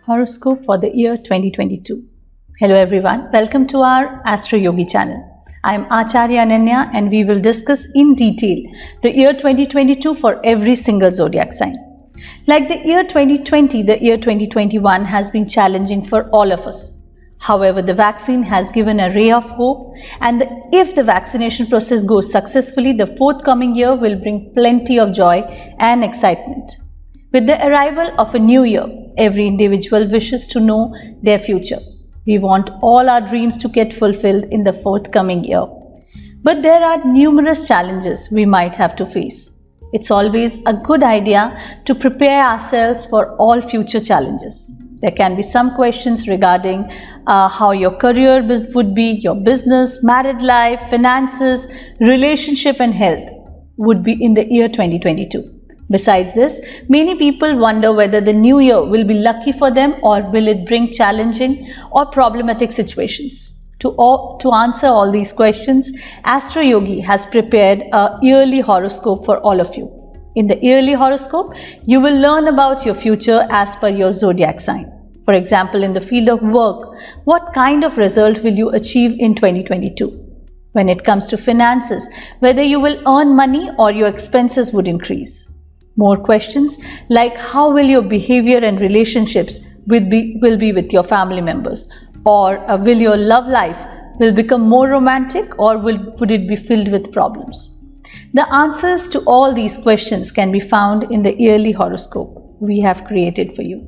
Horoscope for the year 2022. Hello everyone, welcome to our Astro Yogi channel. I am Acharya Ananya and we will discuss in detail the year 2022 for every single zodiac sign. Like the year 2020, the year 2021 has been challenging for all of us. However, the vaccine has given a ray of hope, and if the vaccination process goes successfully, the forthcoming year will bring plenty of joy and excitement. With the arrival of a new year, every individual wishes to know their future. We want all our dreams to get fulfilled in the forthcoming year. But there are numerous challenges we might have to face. It's always a good idea to prepare ourselves for all future challenges. There can be some questions regarding how your career would be, your business, married life, finances, relationship and health would be in the year 2022. Besides this, many people wonder whether the new year will be lucky for them or will it bring challenging or problematic situations. To answer all these questions, Astro Yogi has prepared a yearly horoscope for all of you. In the yearly horoscope, you will learn about your future as per your zodiac sign. For example, in the field of work, what kind of result will you achieve in 2022? When it comes to finances, whether you will earn money or your expenses would increase. More questions like how will your behavior and relationships will be with your family members, or will your love life will become more romantic, or would it be filled with problems? The answers to all these questions can be found in the yearly horoscope we have created for you.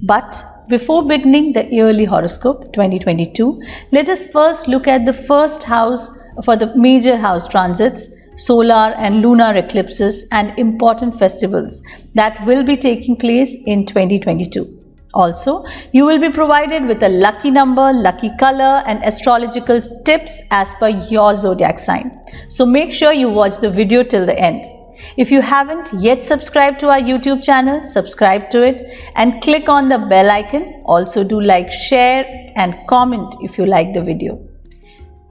But before beginning the yearly horoscope 2022, let us first look at the first house for the major house transits, solar and lunar eclipses and important festivals that will be taking place in 2022. Also, you will be provided with a lucky number, lucky color and astrological tips as per your zodiac sign. So make sure you watch the video till the end. If you haven't yet subscribed to our YouTube channel, subscribe to it and click on the bell icon. Also do like, share and comment if you like the video.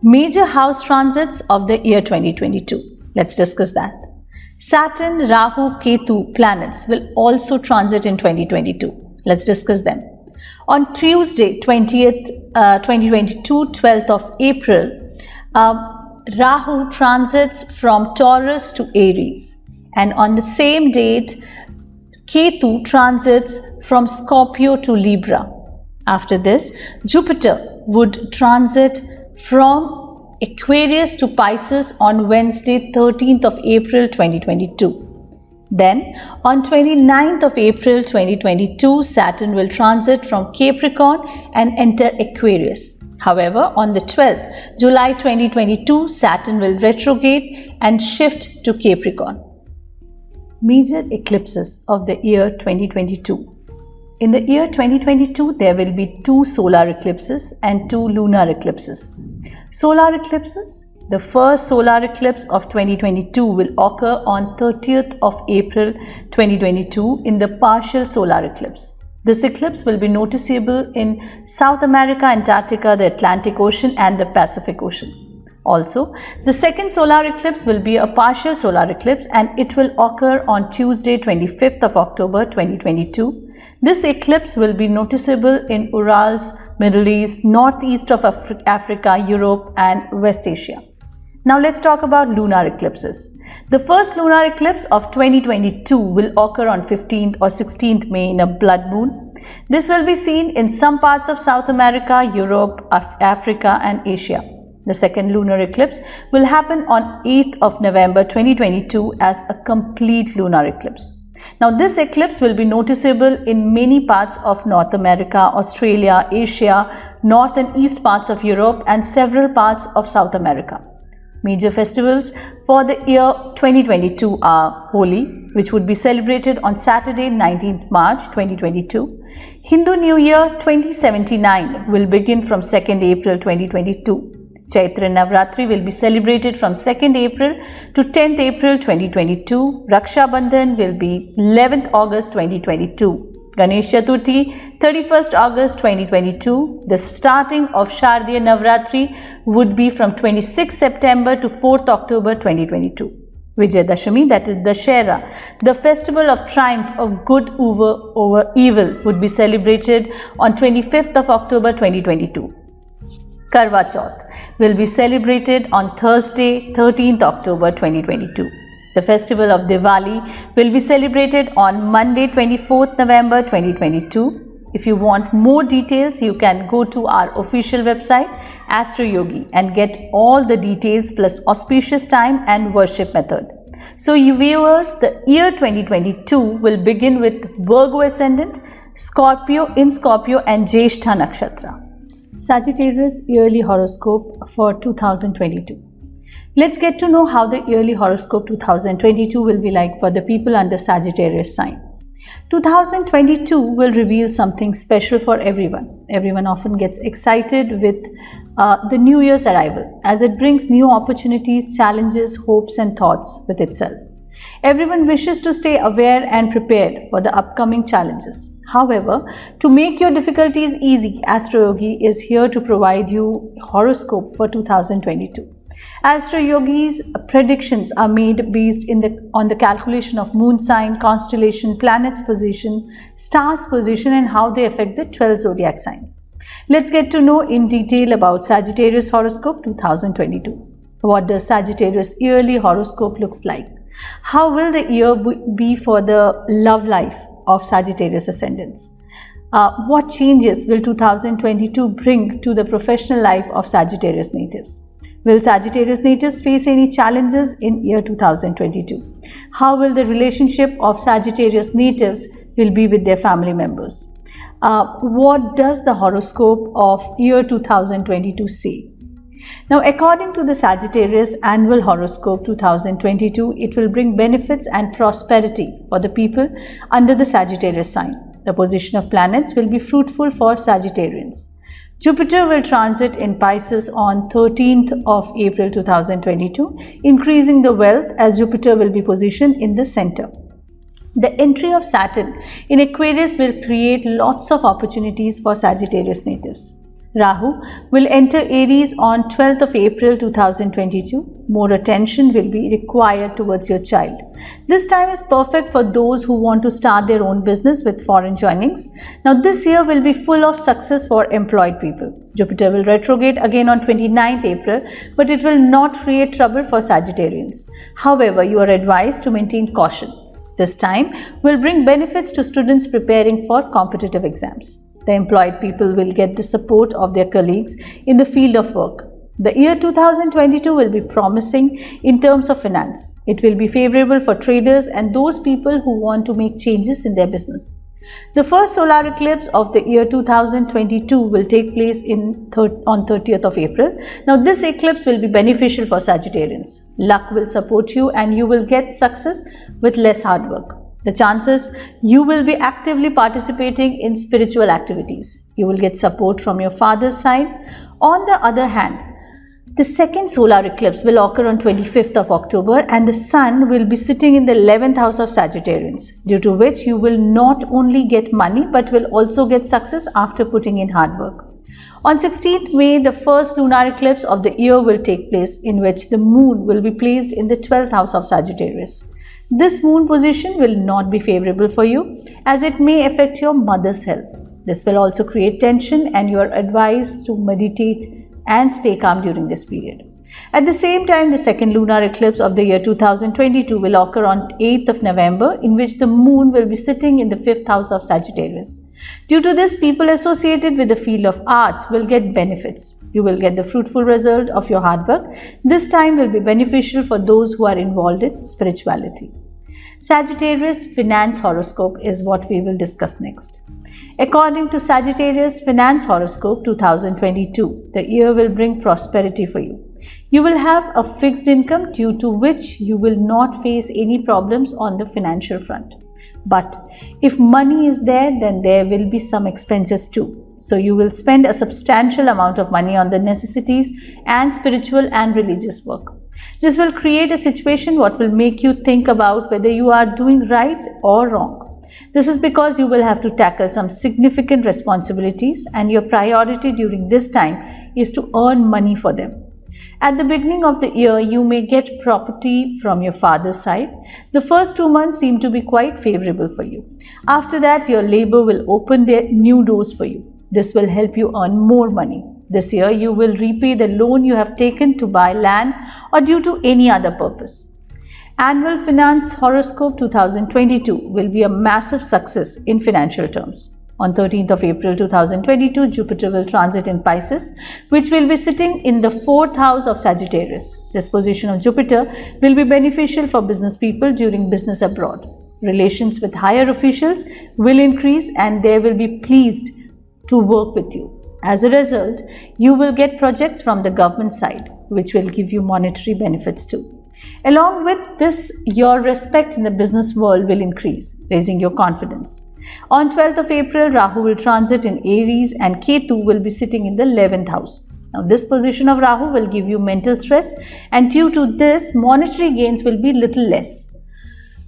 Major house transits of the year 2022. Let's discuss that. Saturn, Rahu, Ketu planets will also transit in 2022. Let's discuss them. On Tuesday, 2022, 12th of April, Rahu transits from Taurus to Aries. And on the same date, Ketu transits from Scorpio to Libra. After this, Jupiter would transit from Aquarius to Pisces on Wednesday, 13th of April 2022. Then, on 29th of April 2022, Saturn will transit from Capricorn and enter Aquarius. However, on the 12th, July 2022, Saturn will retrograde and shift to Capricorn. Major eclipses of the year 2022. In the year 2022, there will be 2 solar eclipses and 2 lunar eclipses. Solar eclipses. The first solar eclipse of 2022 will occur on 30th of April 2022 in the partial solar eclipse. This eclipse will be noticeable in South America, Antarctica, the Atlantic Ocean and the Pacific Ocean. Also, the second solar eclipse will be a partial solar eclipse and it will occur on Tuesday, 25th of October 2022. This eclipse will be noticeable in Urals, Middle East, Northeast of Africa, Europe and West Asia. Now let's talk about lunar eclipses. The first lunar eclipse of 2022 will occur on 15th or 16th May in a blood moon. This will be seen in some parts of South America, Europe, Africa and Asia. The second lunar eclipse will happen on 8th of November 2022 as a complete lunar eclipse. Now this eclipse will be noticeable in many parts of North America, Australia, Asia, North and East parts of Europe and several parts of South America. Major festivals for the year 2022 are Holi, which would be celebrated on Saturday, 19th March 2022. Hindu New Year 2079 will begin from 2nd April 2022. Chaitra Navratri will be celebrated from 2nd April to 10th April 2022. Raksha Bandhan will be 11th August 2022. Ganesh Chaturthi 31st August 2022. The starting of Shardiya Navratri would be from 26th September to 4th October 2022. Vijayadashami, that is Dussehra, the festival of triumph of good over evil, would be celebrated on 25th of October 2022. Karwa Chauth will be celebrated on Thursday, 13th October 2022. The festival of Diwali will be celebrated on Monday, 24th November 2022. If you want more details, you can go to our official website Astro Yogi and get all the details plus auspicious time and worship method. So you viewers, the year 2022 will begin with Virgo Ascendant, Scorpio and Jyeshtha Nakshatra. Sagittarius yearly horoscope for 2022. Let's get to know how the yearly horoscope 2022 will be like for the people under Sagittarius sign. 2022 will reveal something special for everyone. Everyone often gets excited with the New Year's arrival, as it brings new opportunities, challenges, hopes and thoughts with itself. Everyone wishes to stay aware and prepared for the upcoming challenges. However, to make your difficulties easy, Astro Yogi is here to provide you horoscope for 2022. Astro Yogi's predictions are made based on the calculation of moon sign, constellation, planets position, stars position and how they affect the 12 zodiac signs. Let's get to know in detail about Sagittarius horoscope 2022. What does Sagittarius yearly horoscope looks like? How will the year be for the love life of Sagittarius ascendants? What changes will 2022 bring to the professional life of Sagittarius natives? Will Sagittarius natives face any challenges in year 2022? How will the relationship of Sagittarius natives will be with their family members? What does the horoscope of year 2022 say? Now, according to the Sagittarius annual horoscope 2022, it will bring benefits and prosperity for the people under the Sagittarius sign. The position of planets will be fruitful for Sagittarians. Jupiter will transit in Pisces on 13th of April 2022, increasing the wealth as Jupiter will be positioned in the center. The entry of Saturn in Aquarius will create lots of opportunities for Sagittarius natives. Rahu will enter Aries on 12th of April 2022. More attention will be required towards your child. This time is perfect for those who want to start their own business with foreign joinings. Now this year will be full of success for employed people. Jupiter will retrograde again on 29th April, but it will not create trouble for Sagittarians. However, you are advised to maintain caution. This time will bring benefits to students preparing for competitive exams. The employed people will get the support of their colleagues in the field of work. The year 2022 will be promising in terms of finance. It will be favorable for traders and those people who want to make changes in their business. The first solar eclipse of the year 2022 will take place on 30th of April. Now this eclipse will be beneficial for Sagittarians. Luck will support you and you will get success with less hard work. The chances you will be actively participating in spiritual activities. You will get support from your father's side. On the other hand, the second solar eclipse will occur on 25th of October and the sun will be sitting in the 11th house of Sagittarians, due to which you will not only get money but will also get success after putting in hard work. On 16th May, the first lunar eclipse of the year will take place, in which the moon will be placed in the 12th house of Sagittarius. This moon position will not be favorable for you as it may affect your mother's health. This will also create tension and you are advised to meditate and stay calm during this period. At the same time, the second lunar eclipse of the year 2022 will occur on 8th of November, in which the moon will be sitting in the 5th house of Sagittarius. Due to this, people associated with the field of arts will get benefits. You will get the fruitful result of your hard work. This time will be beneficial for those who are involved in spirituality. Sagittarius finance horoscope is what we will discuss next. According to Sagittarius finance horoscope 2022, the year will bring prosperity for you. You will have a fixed income, due to which you will not face any problems on the financial front. But if money is there, then there will be some expenses too. So you will spend a substantial amount of money on the necessities and spiritual and religious work. This will create a situation what will make you think about whether you are doing right or wrong. This is because you will have to tackle some significant responsibilities and your priority during this time is to earn money for them. At the beginning of the year, you may get property from your father's side. The first 2 months seem to be quite favorable for you. After that, your labor will open their new doors for you. This will help you earn more money. This year, you will repay the loan you have taken to buy land or due to any other purpose. Annual Finance Horoscope 2022 will be a massive success in financial terms. On 13th of April 2022, Jupiter will transit in Pisces, which will be sitting in the 4th house of Sagittarius. This position of Jupiter will be beneficial for business people during business abroad. Relations with higher officials will increase and they will be pleased to work with you. As a result, you will get projects from the government side, which will give you monetary benefits too. Along with this, your respect in the business world will increase, raising your confidence. On 12th of April, Rahu will transit in Aries and Ketu will be sitting in the 11th house. Now, this position of Rahu will give you mental stress, and due to this, monetary gains will be little less.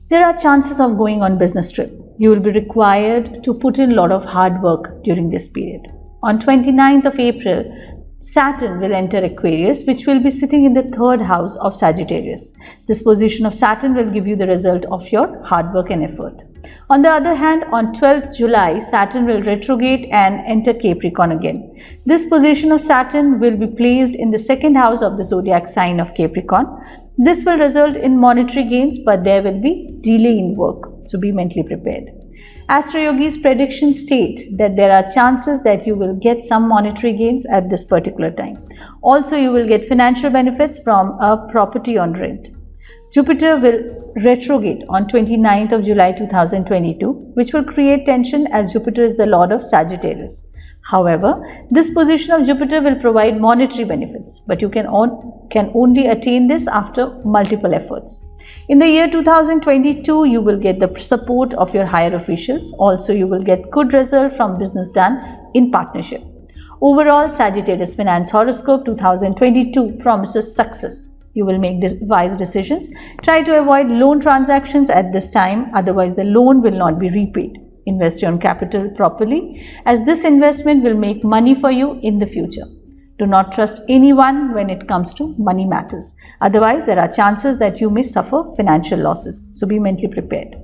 There are chances of going on business trip. You will be required to put in a lot of hard work during this period. On 29th of April, Saturn will enter Aquarius, which will be sitting in the 3rd house of Sagittarius. This position of Saturn will give you the result of your hard work and effort. On the other hand, on 12th July, Saturn will retrograde and enter Capricorn again. This position of Saturn will be placed in the 2nd house of the zodiac sign of Capricorn. This will result in monetary gains, but there will be delay in work, so be mentally prepared. Astro Yogi's predictions state that there are chances that you will get some monetary gains at this particular time. Also, you will get financial benefits from a property on rent. Jupiter will retrograde on 29th of July 2022, which will create tension as Jupiter is the lord of Sagittarius. However, this position of Jupiter will provide monetary benefits, but you can only attain this after multiple efforts. In the year 2022, you will get the support of your higher officials. Also, you will get good result from business done in partnership. Overall, Sagittarius Finance Horoscope 2022 promises success. You will make wise decisions. Try to avoid loan transactions at this time, otherwise the loan will not be repaid. Invest your capital properly, as this investment will make money for you in the future. Do not trust anyone when it comes to money matters. Otherwise, there are chances that you may suffer financial losses. So be mentally prepared.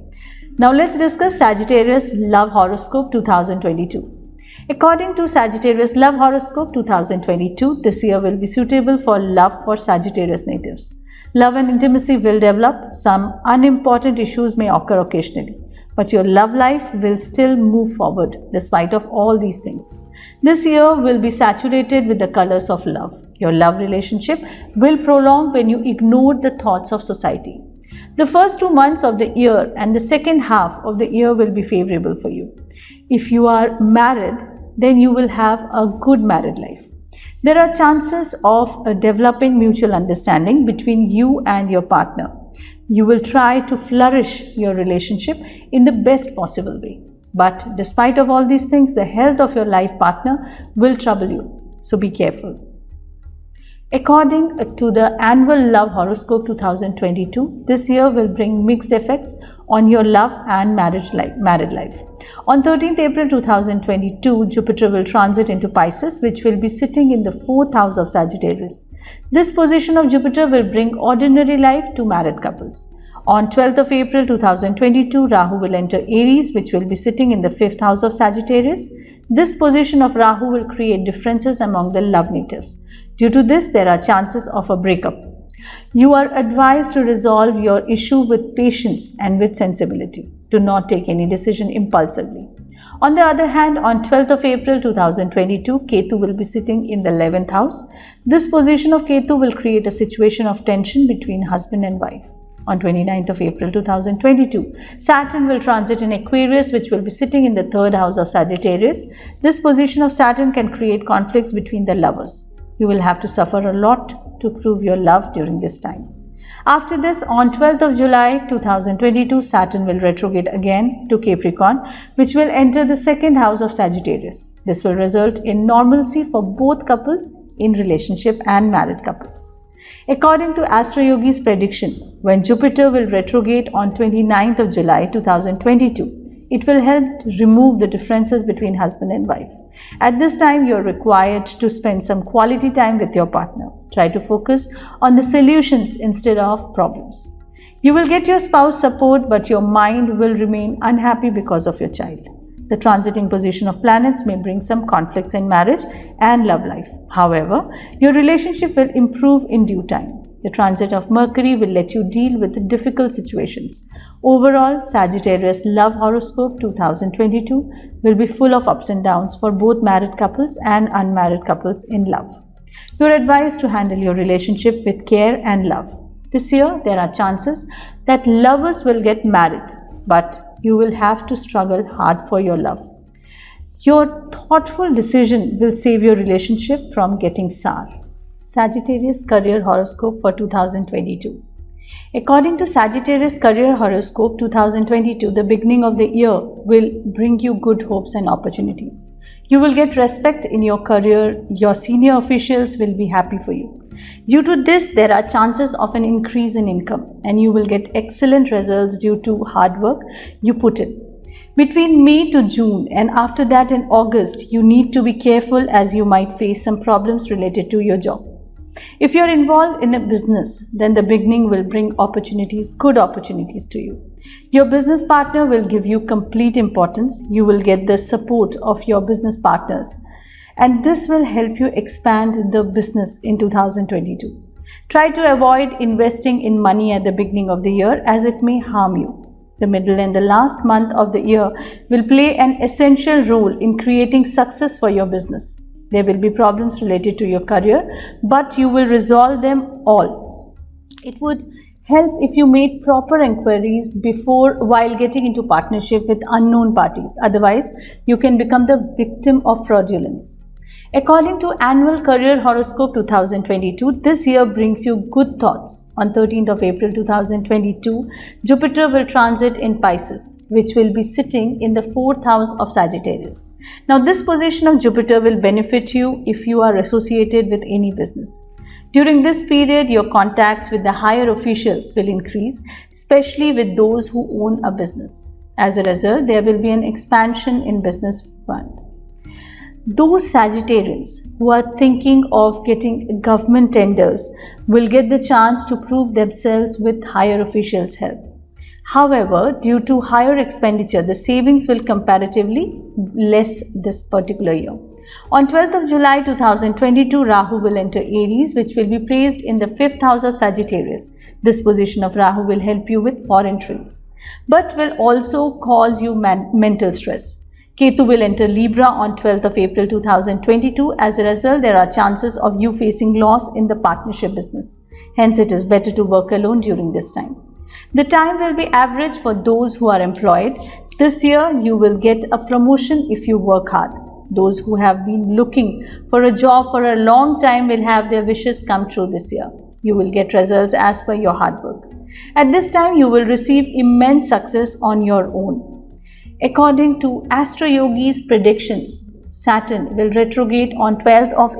Now let's discuss Sagittarius Love Horoscope 2022. According to Sagittarius Love Horoscope 2022, this year will be suitable for love for Sagittarius natives. Love and intimacy will develop. Some unimportant issues may occur occasionally, but your love life will still move forward despite of all these things. This year will be saturated with the colors of love. Your love relationship will prolong when you ignore the thoughts of society. The first 2 months of the year and the second half of the year will be favorable for you. If you are married, then you will have a good married life. There are chances of developing mutual understanding between you and your partner. You will try to flourish your relationship in the best possible way. But despite of all these things, the health of your life partner will trouble you. So be careful. According to the Annual Love Horoscope 2022, this year will bring mixed effects on your love and married life. On 13th April 2022, Jupiter will transit into Pisces, which will be sitting in the 4th house of Sagittarius. This position of Jupiter will bring ordinary life to married couples. On 12th of April 2022, Rahu will enter Aries, which will be sitting in the 5th house of Sagittarius. This position of Rahu will create differences among the love natives. Due to this, there are chances of a breakup. You are advised to resolve your issue with patience and with sensibility. Do not take any decision impulsively. On the other hand, on 12th of April 2022, Ketu will be sitting in the 11th house. This position of Ketu will create a situation of tension between husband and wife. On 29th of April 2022, Saturn will transit in Aquarius, which will be sitting in the 3rd house of Sagittarius. This position of Saturn can create conflicts between the lovers. You will have to suffer a lot to prove your love during this time. After this, on 12th of July 2022, Saturn will retrograde again to Capricorn, which will enter the 2nd house of Sagittarius. This will result in normalcy for both couples in relationship and married couples. According to Astro Yogi's prediction, when Jupiter will retrograde on 29th of July 2022, it will help remove the differences between husband and wife. At this time, you're required to spend some quality time with your partner. Try to focus on the solutions instead of problems. You will get your spouse support, but your mind will remain unhappy because of your child. The transiting position of planets may bring some conflicts in marriage and love life. However, your relationship will improve in due time. The transit of Mercury will let you deal with difficult situations. Overall, Sagittarius Love Horoscope 2022 will be full of ups and downs for both married couples and unmarried couples in love. You are advised to handle your relationship with care and love. This year, there are chances that lovers will get married, but you will have to struggle hard for your love. Your thoughtful decision will save your relationship from getting sour. Sagittarius Career Horoscope for 2022. According to Sagittarius Career Horoscope 2022, the beginning of the year will bring you good hopes and opportunities. You will get respect in your career. Your senior officials will be happy for you. Due to this, there are chances of an increase in income, and you will get excellent results due to hard work you put in. Between May to June and after that in August, you need to be careful as you might face some problems related to your job. If you are involved in a business, then the beginning will bring good opportunities to you. Your business partner will give you complete importance. You will get the support of your business partners, and this will help you expand the business in 2022. Try to avoid investing in money at the beginning of the year as it may harm you. The middle and the last month of the year will play an essential role in creating success for your business. There will be problems related to your career, but you will resolve them all. It would help if you made proper inquiries while getting into partnership with unknown parties. Otherwise, you can become the victim of fraudulence. According to Annual Career Horoscope 2022, this year brings you good thoughts. On 13th of April 2022, Jupiter will transit in Pisces, which will be sitting in the 4th house of Sagittarius. Now, this position of Jupiter will benefit you if you are associated with any business. During this period, your contacts with the higher officials will increase, especially with those who own a business. As a result, there will be an expansion in business front. Those Sagittarians who are thinking of getting government tenders will get the chance to prove themselves with higher officials' help. However, due to higher expenditure, the savings will comparatively less this particular year. On 12th of July 2022, Rahu will enter Aries, which will be placed in the 5th house of Sagittarius. This position of Rahu will help you with foreign trades, but will also cause you mental stress. Ketu will enter Libra on 12th of April 2022. As a result, there are chances of you facing loss in the partnership business. Hence, it is better to work alone during this time. The time will be average for those who are employed. This year, you will get a promotion if you work hard. Those who have been looking for a job for a long time will have their wishes come true this year. You will get results as per your hard work. At this time, you will receive immense success on your own. According to Astro Yogi's predictions, Saturn will retrograde on 12th of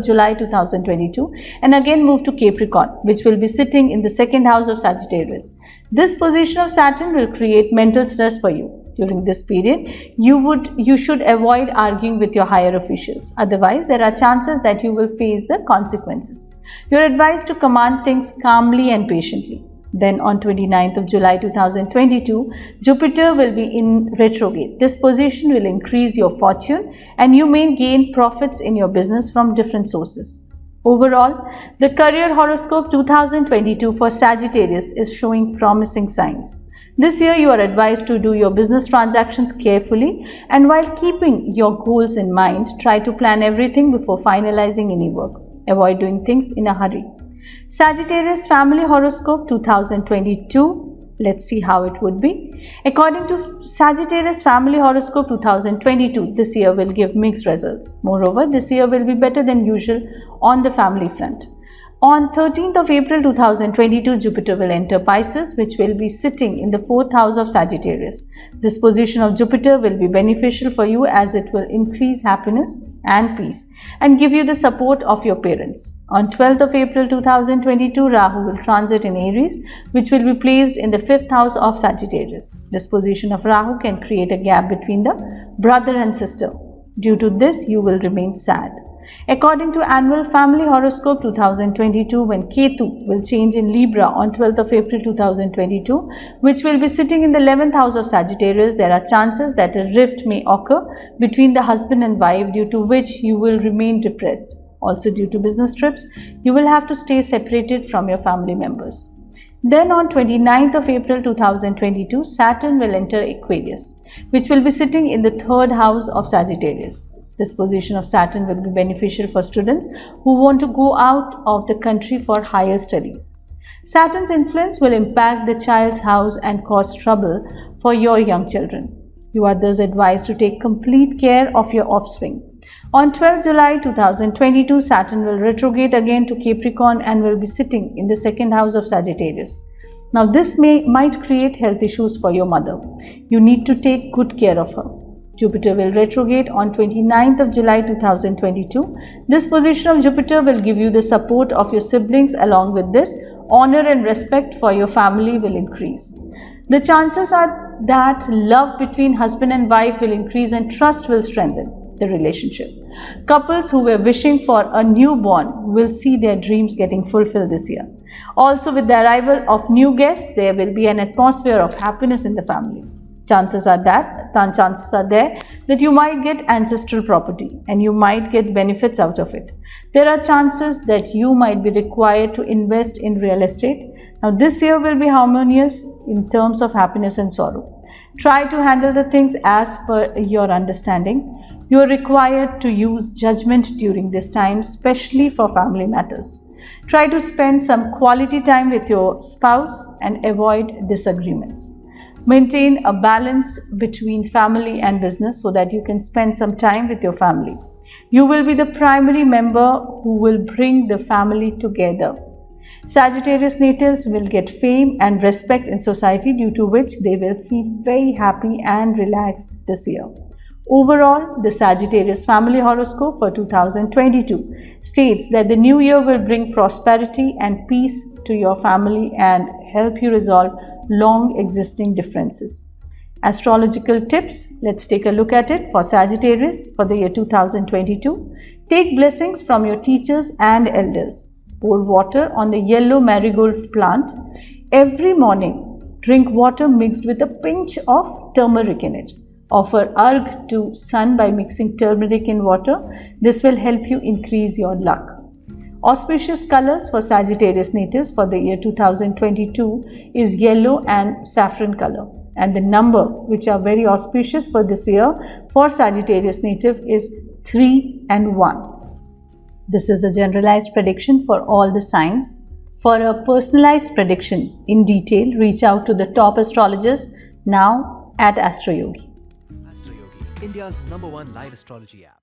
July 2022 and again move to Capricorn, which will be sitting in the 2nd house of Sagittarius. This position of Saturn will create mental stress for you. During this period, you should avoid arguing with your higher officials. Otherwise, there are chances that you will face the consequences. You are advised to command things calmly and patiently. Then on 29th of July 2022, Jupiter will be in retrograde. This position will increase your fortune and you may gain profits in your business from different sources. Overall, the Career Horoscope 2022 for Sagittarius is showing promising signs. This year, you are advised to do your business transactions carefully, and while keeping your goals in mind, try to plan everything before finalizing any work. Avoid doing things in a hurry. Sagittarius Family Horoscope 2022. Let's see how it would be. According to Sagittarius Family Horoscope 2022, this year will give mixed results. Moreover, this year will be better than usual on the family front. On 13th of April 2022, Jupiter will enter Pisces, which will be sitting in the 4th house of Sagittarius. This position of Jupiter will be beneficial for you as it will increase happiness and peace, and give you the support of your parents. On 12th of April 2022, Rahu will transit in Aries, which will be placed in the 5th house of Sagittarius. This position of Rahu can create a gap between the brother and sister. Due to this, you will remain sad. According to Annual Family Horoscope 2022, when Ketu will change in Libra on 12th of April 2022, which will be sitting in the 11th house of Sagittarius, there are chances that a rift may occur between the husband and wife, due to which you will remain depressed. Also, due to business trips, you will have to stay separated from your family members. Then on 29th of April 2022, Saturn will enter Aquarius, which will be sitting in the 3rd house of Sagittarius. This position of Saturn will be beneficial for students who want to go out of the country for higher studies. Saturn's influence will impact the child's house and cause trouble for your young children. You are thus advised to take complete care of your offspring. On 12 July 2022, Saturn will retrograde again to Capricorn and will be sitting in the 2nd house of Sagittarius. Now, this might create health issues for your mother. You need to take good care of her. Jupiter will retrograde on 29th of July 2022. This position of Jupiter will give you the support of your siblings. Along with this, honor and respect for your family will increase. The chances are that love between husband and wife will increase and trust will strengthen the relationship. Couples who were wishing for a newborn will see their dreams getting fulfilled this year. Also, with the arrival of new guests, there will be an atmosphere of happiness in the family. Chances are there that you might get ancestral property and you might get benefits out of it. There are chances that you might be required to invest in real estate. Now, this year will be harmonious in terms of happiness and sorrow. Try to handle the things as per your understanding. You are required to use judgment during this time, especially for family matters. Try to spend some quality time with your spouse and avoid disagreements. Maintain a balance between family and business so that you can spend some time with your family. You will be the primary member who will bring the family together. Sagittarius natives will get fame and respect in society, due to which they will feel very happy and relaxed this year. Overall, the Sagittarius family horoscope for 2022 states that the new year will bring prosperity and peace to your family and help you resolve long existing differences. Astrological tips, let's take a look at it for Sagittarius for the year 2022. Take blessings from your teachers and elders. Pour water on the yellow marigold plant. Every morning, drink water mixed with a pinch of turmeric in it. Offer arg to sun by mixing turmeric in water. This will help you increase your luck. Auspicious colors for Sagittarius natives for the year 2022 is yellow and saffron color. And the number which are very auspicious for this year for Sagittarius native is 3 and 1. This is a generalized prediction for all the signs. For a personalized prediction in detail, reach out to the top astrologers now at AstroYogi. AstroYogi, India's #1 live astrology app.